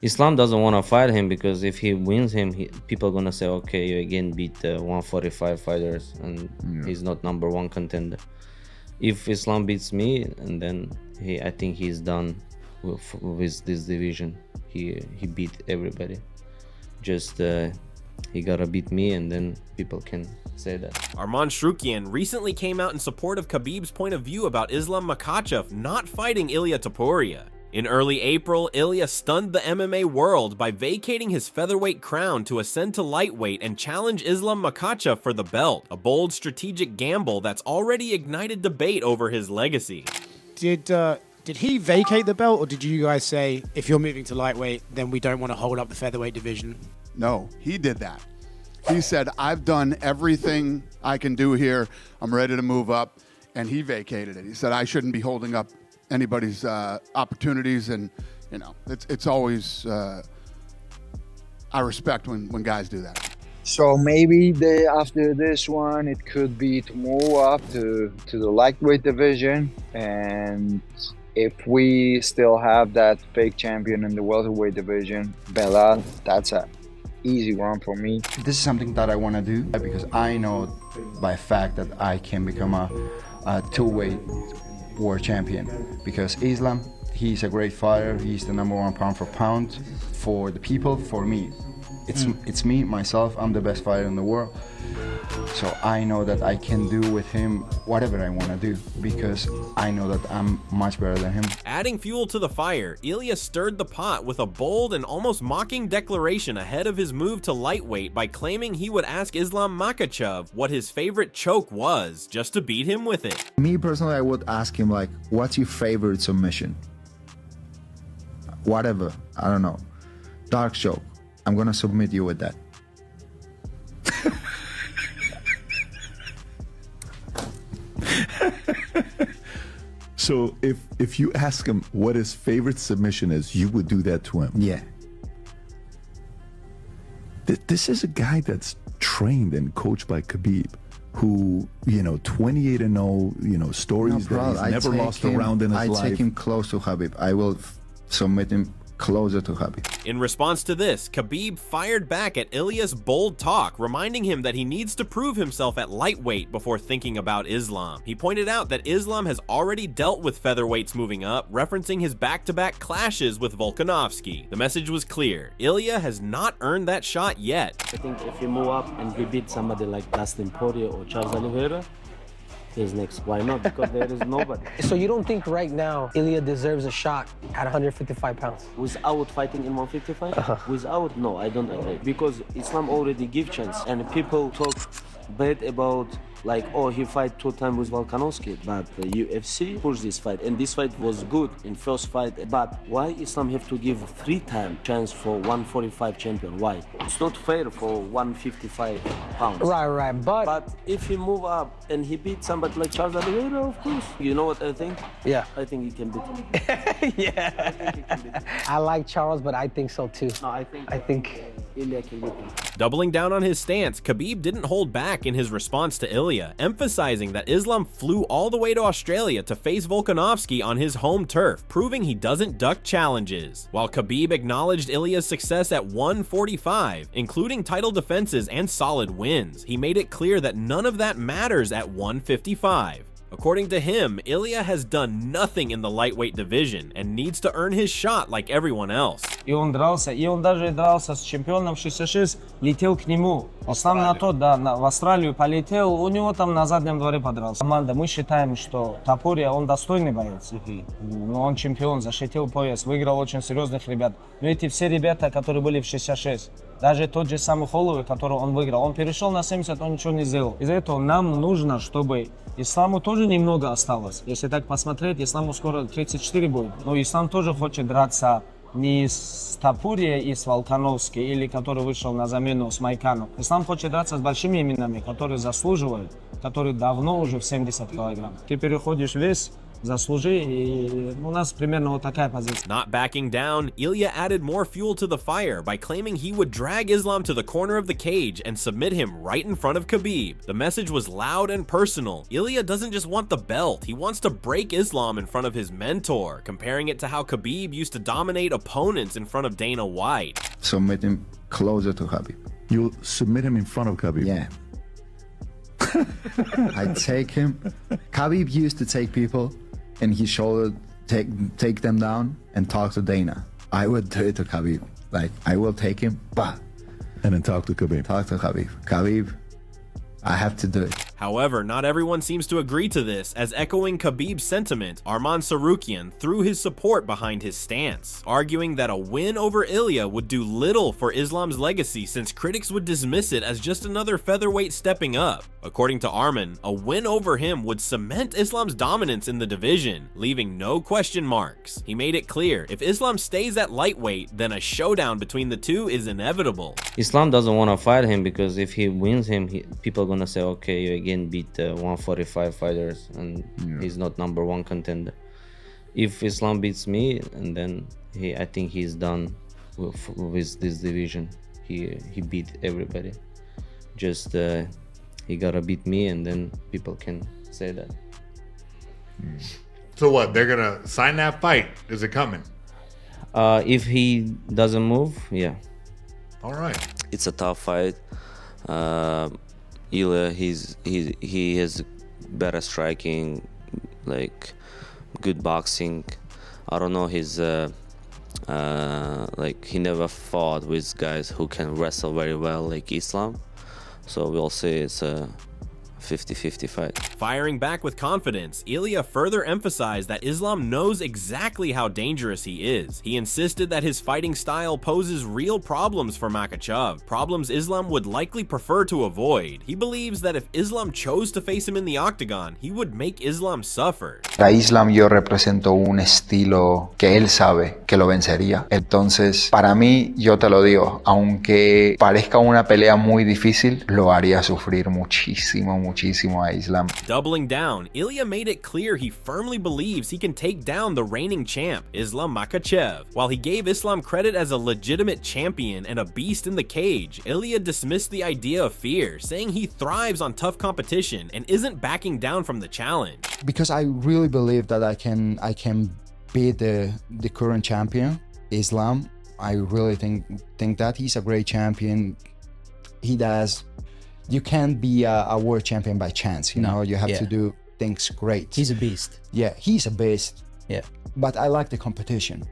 Islam doesn't want to fight him because if he wins him, people are gonna say, okay, you again beat 145 fighters, and he's not number one contender. If Islam beats me, and then I think he's done with this division. He beat everybody. Just he gotta beat me, and then people can say that. Arman Tsarukyan recently came out in support of Khabib's point of view about Islam Makhachev not fighting Ilia Topuria. In early April, Ilia stunned the MMA world by vacating his featherweight crown to ascend to lightweight and challenge Islam Makhachev for the belt, a bold strategic gamble that's already ignited debate over his legacy. Did he vacate the belt, or did you guys say, if you're moving to lightweight, then we don't want to hold up the featherweight division? No, he did that. He said, I've done everything I can do here. I'm ready to move up. And he vacated it. He said, I shouldn't be holding up anybody's opportunities. And, you know, it's always, I respect when guys do that. So maybe after this one, it could be to move up to the lightweight division. And if we still have that fake champion in the welterweight division, Belal, that's a easy one for me. This is something that I want to do because I know by fact that I can become a two-weight world champion, because Islam, he's a great fighter. He's the #1 pound for pound for the people, for me. It's me, myself, I'm the best fighter in the world. So I know that I can do with him whatever I want to do, because I know that I'm much better than him. Adding fuel to the fire, Ilia stirred the pot with a bold and almost mocking declaration ahead of his move to lightweight by claiming he would ask Islam Makhachev what his favorite choke was, just to beat him with it. Me personally, I would ask him, like, what's your favorite submission? Whatever, I don't know. Dark choke. I'm gonna submit you with that. So if you ask him what his favorite submission is, you would do that to him? Yeah. This is a guy that's trained and coached by Khabib, who, you know, 28-0, you know, stories that he's never lost a round in his life. I take him close to Khabib. I will submit him closer to Khabib. In response to this, Khabib fired back at Ilia's bold talk, reminding him that he needs to prove himself at lightweight before thinking about Islam. He pointed out that Islam has already dealt with featherweights moving up, referencing his back-to-back clashes with Volkanovski. The message was clear: Ilia has not earned that shot yet. I think if he move up and he beat somebody like Dustin Poirier or Charles Oliveira, he's next. Why not? Because there is nobody. So you don't think right now Ilia deserves a shot at 155 pounds? Without fighting in 155? Without? No, I don't agree. Because Islam already give chance, and people talk bad about, like, oh, he fight 2 times with Volkanovski, but the UFC pushed this fight, and this fight was good in first fight. But why Islam have to give 3 times chance for 145 champion? Why? It's not fair for 155 pounds. Right, But if he move up and he beat somebody like Charles Oliveira, of course. You know what I think? Yeah. I think he can beat him. Yeah. I like Charles, but I think so too. No, I think Ilia can beat him. Doubling down on his stance, Khabib didn't hold back in his response to Ilia, emphasizing that Islam flew all the way to Australia to face Volkanovski on his home turf, proving he doesn't duck challenges. While Khabib acknowledged Ilia's success at 145, including title defenses and solid wins, he made it clear that none of that matters at 155. According to him, Ilia has done nothing in the lightweight division and needs to earn his shot like everyone else. И он дрался, и он даже дрался с чемпионом 66, летел к нему. Он сам на то, да, в Австралию полетел, у него там на заднем дворе подрался. Команда, мы считаем, что Топурия, он достойный боец. Он чемпион, защитил пояс, выиграл очень серьезных ребят. Но эти все ребята, которые были в 66, даже тот же самый Холловый, который он выиграл, он перешел на 70, он ничего не сделал. Из-за этого нам нужно, чтобы Исламу тоже немного осталось. Если так посмотреть, Исламу скоро 34 будет. Но Ислам тоже хочет драться не с Топурией и с Волкановски, или который вышел на замену с Майканом. Ислам хочет драться с большими именами, которые заслуживают, которые давно уже в 70 килограмм. Ты переходишь вес, заслужи, и у нас примерно вот такая позиция. Not backing down, Ilia added more fuel to the fire by claiming he would drag Islam to the corner of the cage and submit him right in front of Khabib. The message was loud and personal. Ilia doesn't just want the belt, he wants to break Islam in front of his mentor, comparing it to how Khabib used to dominate opponents in front of Dana White. Submit him closer to Khabib. You'll submit him in front of Khabib? Yeah. I take him. Khabib used to take people in his shoulder, take them down and talk to Dana. I would do it to Khabib. Like, I will take him, bah. And then talk to Khabib. Talk to Khabib. Khabib, I have to do it. However, not everyone seems to agree to this, as echoing Khabib's sentiment, Arman Tsarukyan threw his support behind his stance, arguing that a win over Ilia would do little for Islam's legacy since critics would dismiss it as just another featherweight stepping up. According to Arman, a win over him would cement Islam's dominance in the division, leaving no question marks. He made it clear, if Islam stays at lightweight, then a showdown between the two is inevitable. Islam doesn't want to fight him because if he wins him, people are gonna say, okay, you again beat 145 fighters and he's not #1 contender. If Islam beats me, and then I think he's done with this division. He beat everybody. Just he gotta beat me, and then people can say that. So what? They're gonna sign that fight? Is it coming? If he doesn't move, yeah. All right. It's a tough fight. Ilia, he has better striking, like good boxing. I don't know, he's like he never fought with guys who can wrestle very well like Islam. So we'll say it's a 50-50 fight. Firing back with confidence, Ilia further emphasized that Islam knows exactly how dangerous he is. He insisted that his fighting style poses real problems for Makhachev, problems Islam would likely prefer to avoid. He believes that if Islam chose to face him in the octagon, he would make Islam suffer. Para Islam yo represento un estilo que él sabe que lo vencería. Entonces, para mí, yo te lo digo, aunque parezca una pelea muy difícil, lo haría sufrir muchísimo a Islam. Doubling down, Ilia made it clear he firmly believes he can take down the reigning champ, Islam Makhachev. While he gave Islam credit as a legitimate champion and a beast in the cage, Ilia dismissed the idea of fear, saying he thrives on tough competition and isn't backing down from the challenge. Because I really believe that I can beat the current champion, Islam. I really think that he's a great champion. He does. You can't be a world champion by chance, you know. You have to do things great. He's a beast. Yeah, he's a beast. Yeah. But I like the competition,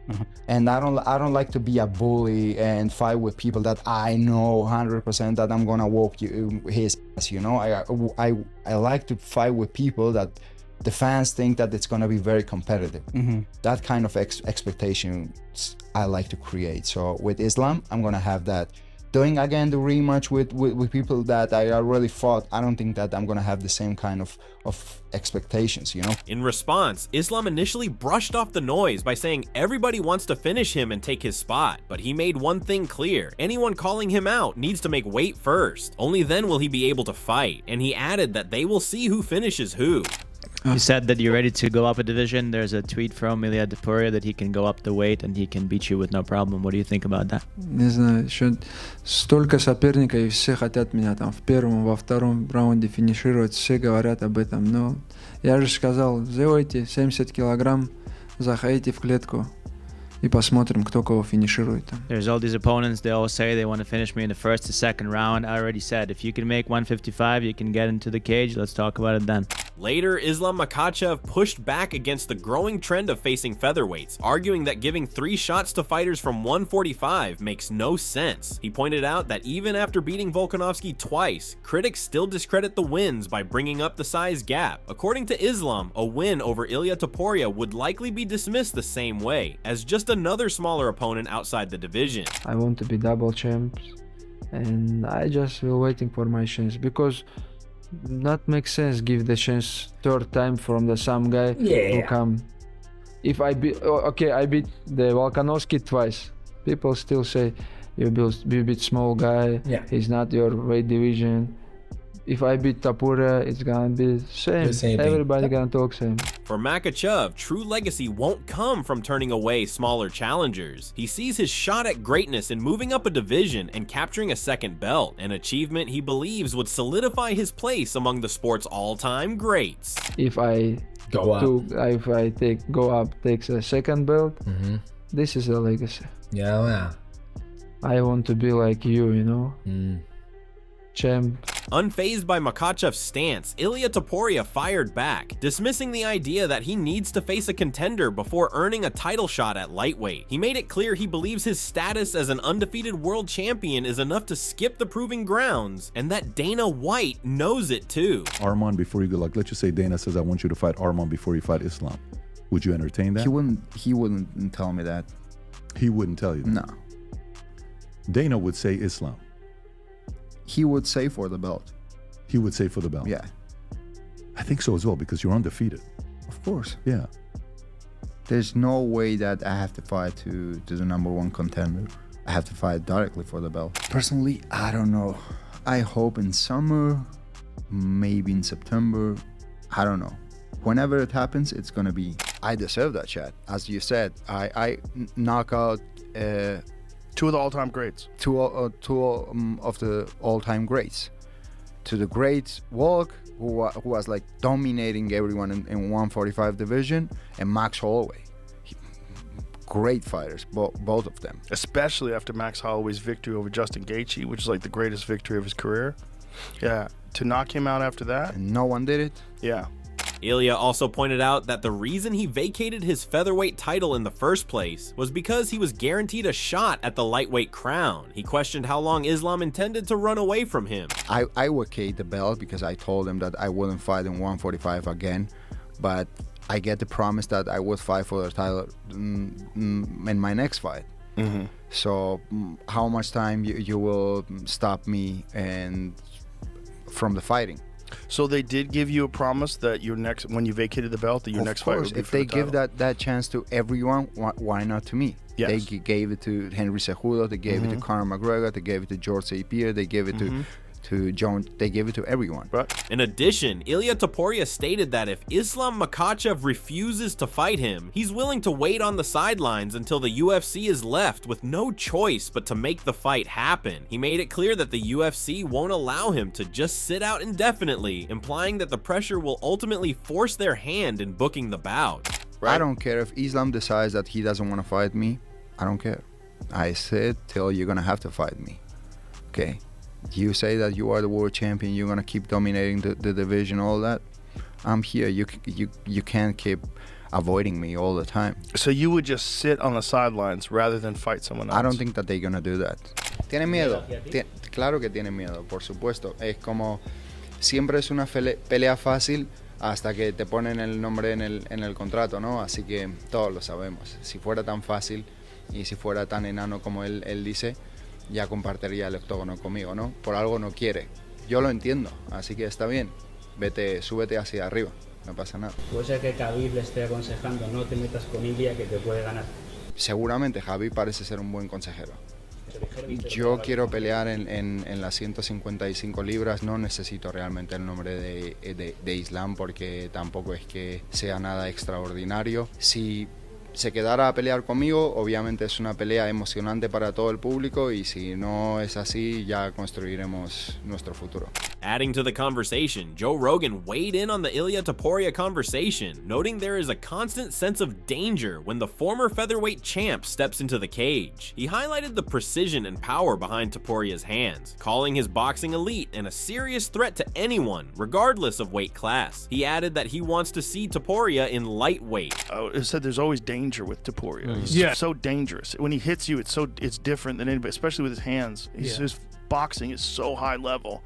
and I don't like to be a bully and fight with people that I know 100% that I'm gonna whoop his ass. You know, I like to fight with people that the fans think that it's gonna be very competitive. That kind of expectations I like to create. So with Islam, I'm gonna have that. Doing again the rematch with people that I already fought, I don't think that I'm gonna have the same kind of expectations, you know? In response, Islam initially brushed off the noise by saying everybody wants to finish him and take his spot, but he made one thing clear: anyone calling him out needs to make weight first. Only then will he be able to fight, and he added that they will see who finishes who. You said that you're ready to go up a division. There's a tweet from Ilia Topuria that he can go up the weight and he can beat you with no problem. What do you think about that? Не знаю, еще столько соперников, и все хотят меня там в первом, во втором раунде финишировать, все говорят об этом. Но я же сказал, сделайте 70 килограмм, заходите в клетку и посмотрим, кто кого финиширует. There's all these opponents, they all say they want to finish me in the first or second round. I already said, if you can make 155, you can get into the cage. Let's talk about it then. Later, Islam Makhachev pushed back against the growing trend of facing featherweights, arguing that giving 3 shots to fighters from 145 makes no sense. He pointed out that even after beating Volkanovski twice, critics still discredit the wins by bringing up the size gap. According to Islam, a win over Ilia Topuria would likely be dismissed the same way, as just another smaller opponent outside the division. I want to be double champs, and I just will waiting for my chance, because that makes sense. Give the chance third time from the some guy who come. If I beat, I beat the Volkanovski twice. People still say you beat small guy. He's not your weight division. if I beat Topuria, it's gonna be same. The same thing. Everybody gonna talk same. For Makhachev, true legacy won't come from turning away smaller challengers. He sees his shot at greatness in moving up a division and capturing a second belt, an achievement he believes would solidify his place among the sport's all-time greats. If I go up, takes a second belt, this is a legacy. Yeah. I want to be like you know? Champ. Unfazed by Makhachev's stance, Ilia Topuria fired back, dismissing the idea that he needs to face a contender before earning a title shot at lightweight. He made it clear he believes his status as an undefeated world champion is enough to skip the proving grounds, and that Dana White knows it too. Arman, before you go, like, let's just say Dana says, I want you to fight Arman before you fight Islam. Would you entertain that? He wouldn't tell me that. He wouldn't tell you that? No. Dana would say Islam. He would say for the belt. He would say for the belt? Yeah. I think so as well, because you're undefeated. Of course. Yeah. There's no way that I have to fight to the #1 contender. I have to fight directly for the belt. Personally, I don't know. I hope in summer, maybe in September. I don't know. Whenever it happens, it's gonna be. I deserve that shot. As you said, I knock out two of the all-time greats. Two of the all-time greats. To the great Volk, who was like dominating everyone in 145 division, and Max Holloway. Great fighters, both of them. Especially after Max Holloway's victory over Justin Gaethje, which is like the greatest victory of his career. Yeah, to knock him out after that. And no one did it. Yeah. Ilia also pointed out that the reason he vacated his featherweight title in the first place was because he was guaranteed a shot at the lightweight crown. He questioned how long Islam intended to run away from him. I vacated the belt because I told him that I wouldn't fight in 145 again, but I get the promise that I would fight for the title in my next fight. So how much time you will stop me and from the fighting? So they did give you a promise that your next, when you vacated the belt, that your next fight would be if for they the title. give that chance to everyone, why not to me? Yes. They gave it to Henry Cejudo, they gave it to Conor McGregor, they gave it to George St. Pierre, they gave it to John, they gave it to everyone. In addition, Ilia Topuria stated that if Islam Makhachev refuses to fight him, he's willing to wait on the sidelines until the UFC is left with no choice but to make the fight happen. He made it clear that the UFC won't allow him to just sit out indefinitely, implying that the pressure will ultimately force their hand in booking the bout. I don't care if Islam decides that he doesn't want to fight me. I don't care. I said till you're gonna have to fight me. Okay. You say that you are the world champion, you're gonna keep dominating the division, all that. I'm here. You can't keep avoiding me all the time. So you would just sit on the sidelines rather than fight someone else? I don't think that they're gonna do that. ¿Tiene miedo? Claro que tiene miedo, por supuesto. Es como siempre es una pelea fácil hasta que te ponen el nombre en el contrato, ¿no? Así que todos lo sabemos. Si fuera tan fácil y si fuera tan enano como él dice, ya compartiría el octógono conmigo, ¿no? Por algo no quiere. Yo lo entiendo, así que está bien. Súbete hacia arriba, no pasa nada. Puede ser que Khabib le esté aconsejando, no te metas con Ilia que te puede ganar. Seguramente Khabib parece ser un buen consejero. Yo quiero pelear en las 155 libras, no necesito realmente el nombre de Islam porque tampoco es que sea nada extraordinario. Si se quedara a pelear conmigo, obviamente es una pelea emocionante para todo el público y si no es así, ya construiremos nuestro futuro. Adding to the conversation, Joe Rogan weighed in on the Ilia Topuria conversation, noting there is a constant sense of danger when the former featherweight champ steps into the cage. He highlighted the precision and power behind Topuria's hands, calling his boxing elite and a serious threat to anyone, regardless of weight class. He added that he wants to see Topuria in lightweight. It said there's always danger with Topuria. He's so dangerous. When he hits you, it's different than anybody, especially with his hands. His boxing is so high level.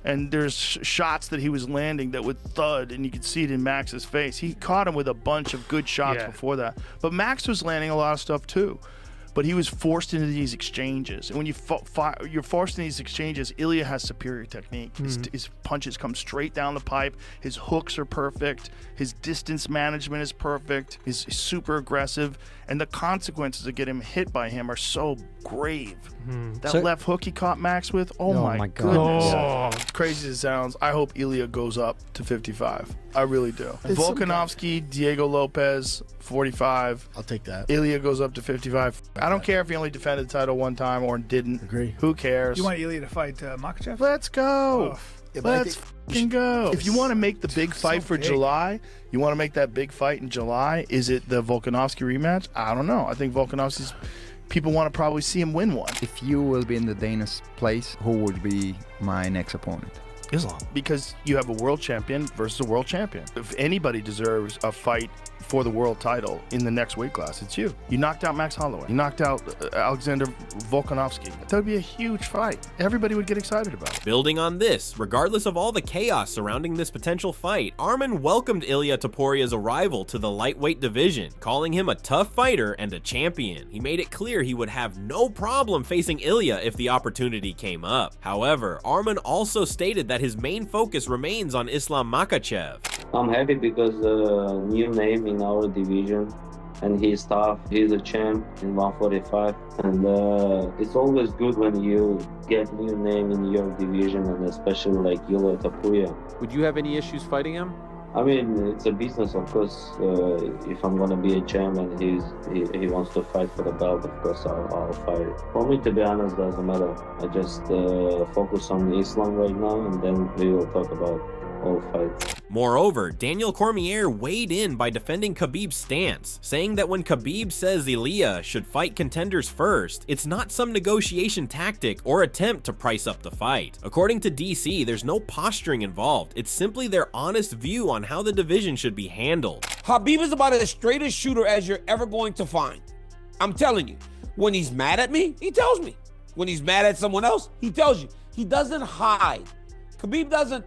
And there's shots that he was landing that would thud, and you could see it in Max's face. He caught him with a bunch of good shots before that. But Max was landing a lot of stuff too. but he was forced into these exchanges. And when you're forced into these exchanges, Ilia has superior technique. His punches come straight down the pipe. His hooks are perfect. His distance management is perfect. He's super aggressive. And the consequences of getting hit by him are so grave. That left hook he caught Max with, oh my goodness. Oh. As crazy as it sounds, I hope Ilia goes up to 55. I really do. Volkanovski, Diego Lopez, 45. I'll take that. Ilia goes up to 55. I don't care if he only defended the title one time or didn't. Agree. Who cares? You want Ilia to fight Makhachev? Let's go. Yeah, Let's fucking go. If you want to make the big fight for big. July, you want to make that big fight in July, is it the Volkanovski rematch? I don't know. I think Volkanovski's... People want to probably see him win one. If you will be in the Dana's place, who would be my next opponent? Islam. Because you have a world champion versus a world champion. If anybody deserves a fight for the world title in the next weight class, it's you. You knocked out Max Holloway. You knocked out Alexander Volkanovski. That would be a huge fight. Everybody would get excited about it. Building on this, regardless of all the chaos surrounding this potential fight, Arman welcomed Ilia Topuria's arrival to the lightweight division, calling him a tough fighter and a champion. He made it clear he would have no problem facing Ilia if the opportunity came up. However, Arman also stated that his main focus remains on Islam Makhachev. I'm happy because new name in our division, and he's tough. He's a champ in 145, and it's always good when you get new name in your division, and especially like Ilia Topuria. Would you have any issues fighting him? I mean, it's a business, of course. If I'm gonna be a champ and he wants to fight for the belt, of course I'll fight. For me, to be honest, doesn't matter. I just focus on Islam right now, and then we will talk about all fights. Moreover, Daniel Cormier weighed in by defending Khabib's stance, saying that when Khabib says Ilia should fight contenders first, it's not some negotiation tactic or attempt to price up the fight. According to DC, there's no posturing involved. It's simply their honest view on how the division should be handled. Khabib is about as straight a shooter as you're ever going to find. I'm telling you, when he's mad at me, he tells me. When he's mad at someone else, he tells you. He doesn't hide. Khabib doesn't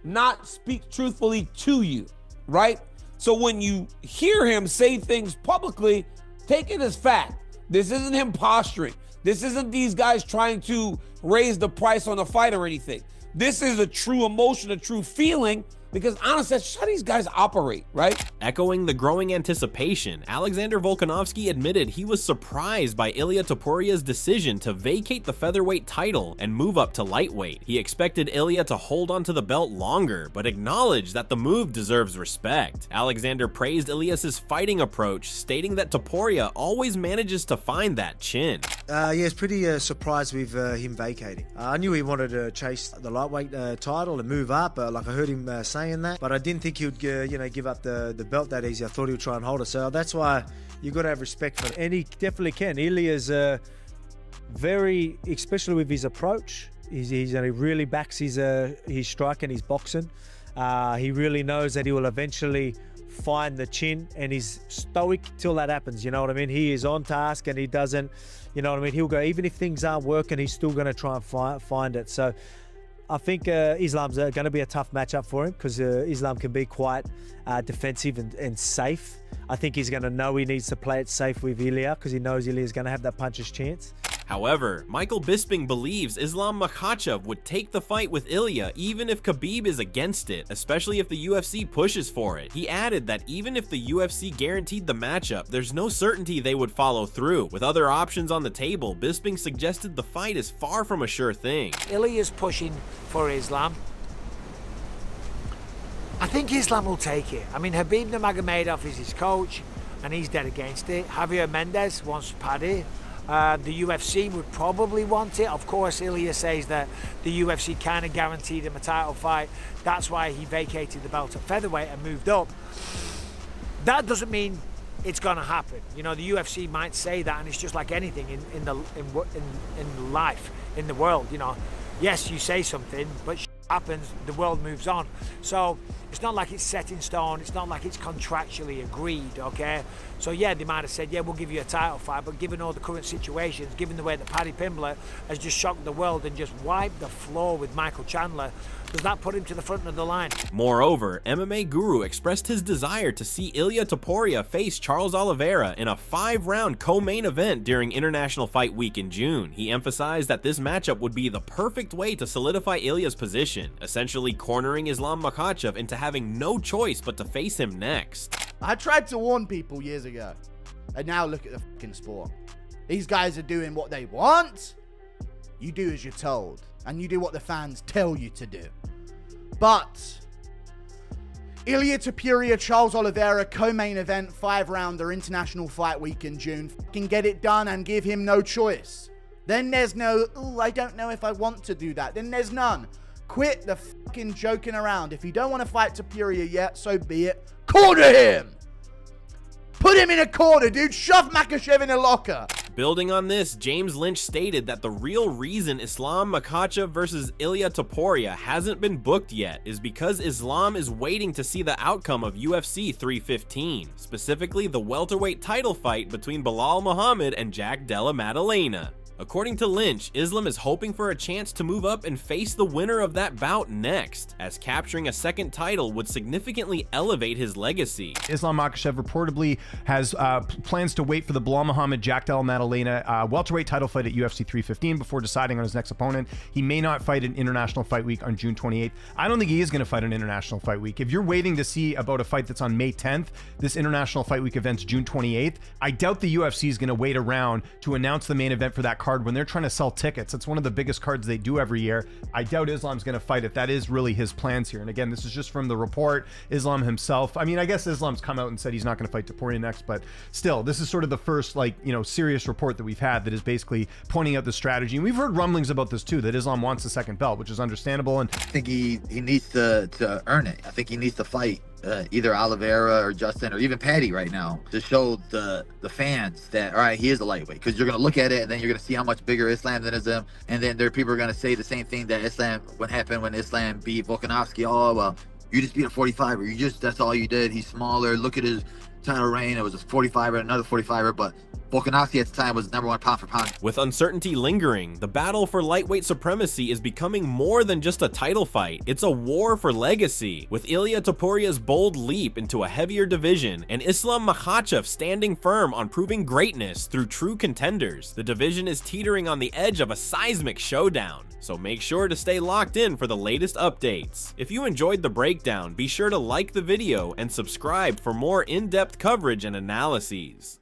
not speak truthfully to you, right? So when you hear him say things publicly, take it as fact. This isn't him posturing. This isn't these guys trying to raise the price on a fight or anything. This is a true emotion, a true feeling, because honestly, that's just how these guys operate, right? Echoing the growing anticipation, Alexander Volkanovski admitted he was surprised by Ilia Topuria's decision to vacate the featherweight title and move up to lightweight. He expected Ilia to hold onto the belt longer, but acknowledged that the move deserves respect. Alexander praised Ilias' fighting approach, stating that Topuria always manages to find that chin. Yeah, it's pretty surprised with him vacating. I knew he wanted to chase the lightweight title and move up, like I heard him saying that, but I didn't think he would, give up the belt that easy. I thought he would try and hold it. So that's why you got to have respect for it. And he definitely can. Ilia's very, especially with his approach. He really backs his strike and his boxing. He really knows that he will eventually find the chin, and he's stoic till that happens. You know what I mean? He is on task, and he doesn't. You know what I mean? He'll go even if things aren't working. He's still going to try and find it. So I think Islam's going to be a tough matchup for him, because Islam can be quite defensive and safe. I think he's going to know he needs to play it safe with Ilia, because he knows Ilia's going to have that puncher's chance. However, Michael Bisping believes Islam Makhachev would take the fight with Ilia even if Khabib is against it, especially if the UFC pushes for it. He added that even if the UFC guaranteed the matchup, there's no certainty they would follow through. With other options on the table, Bisping suggested the fight is far from a sure thing. Ilia's pushing for Islam. I think Islam will take it. I mean, Khabib Nurmagomedov is his coach, and he's dead against it. Javier Mendez wants Paddy. The UFC would probably want it. Of course, Ilia says that the UFC kind of guaranteed him a title fight. That's why he vacated the belt at featherweight and moved up. That doesn't mean it's going to happen. You know, the UFC might say that, and it's just like anything in life, in the world. You know, yes, you say something, but happens, the world moves on. So it's not like it's set in stone, it's not like it's contractually agreed, okay? So yeah, they might have said, yeah, we'll give you a title fight, but given all the current situations, given the way that Paddy Pimblett has just shocked the world and just wiped the floor with Michael Chandler, does that put him to the front of the line? Moreover, MMA Guru expressed his desire to see Ilia Topuria face Charles Oliveira in a 5-round co-main event during International Fight Week in June. He emphasized that this matchup would be the perfect way to solidify Ilia's position, essentially cornering Islam Makhachev into having no choice but to face him next. I tried to warn people years ago, and now look at the fucking sport. These guys are doing what they want, you do as you're told, and you do what the fans tell you to do. But Ilia Topuria, Charles Oliveira, co-main event, 5-rounder, International Fight Week in June. Fucking get it done and give him no choice. Then there's no, oh, I don't know if I want to do that. Then there's none. Quit the fucking joking around. If you don't want to fight Topuria yet, so be it. Corner him! Put him in a corner, dude. Shove Makhachev in a locker. Building on this, James Lynch stated that the real reason Islam Makhachev versus Ilia Topuria hasn't been booked yet is because Islam is waiting to see the outcome of UFC 315, specifically the welterweight title fight between Bilal Muhammad and Jack Della Maddalena. According to Lynch, Islam is hoping for a chance to move up and face the winner of that bout next, as capturing a second title would significantly elevate his legacy. Islam Makhachev reportedly has plans to wait for the Bilal Muhammad Jack Della Maddalena welterweight title fight at UFC 315 before deciding on his next opponent. He may not fight an International Fight Week on June 28th. I don't think he is going to fight an International Fight Week. If you're waiting to see about a fight that's on May 10th, this International Fight Week event's June 28th, I doubt the UFC is going to wait around to announce the main event for that card when they're trying to sell tickets. It's one of the biggest cards they do every year. I doubt Islam's going to fight it. That is really his plans here. And again, this is just from the report. Islam himself, I mean, I guess Islam's come out and said he's not going to fight Topuria next, but still, this is sort of the first, like, you know, serious report that we've had that is basically pointing out the strategy. And we've heard rumblings about this too, that Islam wants a second belt, which is understandable. And I think he needs to earn it. I think he needs to fight either Oliveira or Justin or even Paddy right now to show the fans that, all right, he is a lightweight. Because you're going to look at it and then you're going to see how much bigger Islam than is him. And then there are people are going to say the same thing that Islam, what happened when Islam beat Volkanovski. Oh, well, you just beat a 45er. That's all you did. He's smaller. Look at his title reign. It was a 45er, another 45er, but Volkanovski at the time was #1 pound for pound. With uncertainty lingering, the battle for lightweight supremacy is becoming more than just a title fight. It's a war for legacy, with Ilia Topuria's bold leap into a heavier division and Islam Makhachev standing firm on proving greatness through true contenders. The division is teetering on the edge of a seismic showdown, so make sure to stay locked in for the latest updates. If you enjoyed the breakdown, be sure to like the video and subscribe for more in-depth coverage and analyses.